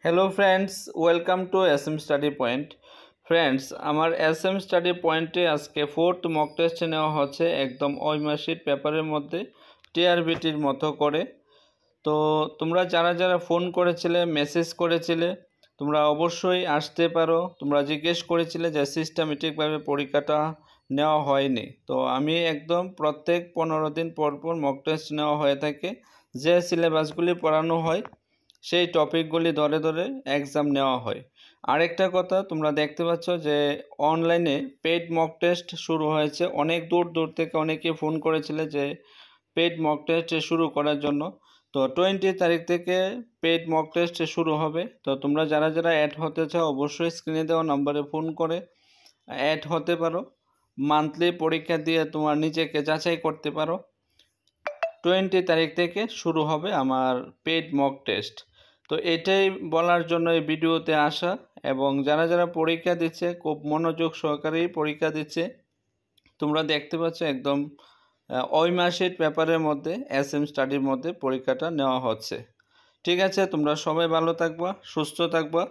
Hello friends, welcome to SM study point. Friends, আমার SM study পয়েন্টে আজকে fourth mock test নেওয়া হচ্ছে একদম ঐমাসিক পেপারের মধ্যে টিআরবিটির মতো করে। তো তোমরা যারা যারা ফোন করেছিলে, মেসেজ করেছিলে, তোমরা অবশ্যই আসতে পারো। তোমরা জিজ্ঞেস করেছিলে যে সিস্টেমেটিকভাবে পরীক্ষাটা নেওয়া হয়নি। তো আমি একদম প্রত্যেক 15 দিন পর পর মক টেস্ট নেওয়া হয়ে থাকে। যে সিলেবাসগুলি পড়ানো হয় সেই টপিকগুলি ধরে ধরে এক্সাম নেওয়া হয়। আরেকটা কথা, তোমরা দেখতে পাচ্ছ যে অনলাইনে পেইড মক টেস্ট শুরু হয়েছে। অনেক দূর দূর থেকে অনেকে ফোন করেছিলে যে পেইড মক টেস্ট শুরু করার জন্য। তো 20 তারিখ থেকে পেইড মক টেস্ট শুরু হবে। তো তোমরা যারা যারা অ্যাড হতে চাও অবশ্যই স্ক্রিনে দেওয়া নাম্বারে ফোন করে অ্যাড হতে পারো। মান্থলি পরীক্ষা দিয়ে তোমার নিজেকে যাচাই করতে পারো। 20 তারিখ থেকে শুরু হবে আমার পেইড মক টেস্ট। তো এটাই বলার জন্য এই ভিডিওতে আসা। এবং যারা যারা পরীক্ষা দিচ্ছে খুব মনোযোগ সহকারেই পরীক্ষা দিচ্ছে। তোমরা দেখতে পাচ্ছ একদম ঐমাসিক পেপারের মধ্যে এসএম স্টাডির মধ্যে পরীক্ষাটা নেওয়া হচ্ছে। ঠিক আছে, তোমরা সবাই ভালো থাকবা, সুস্থ থাকবা।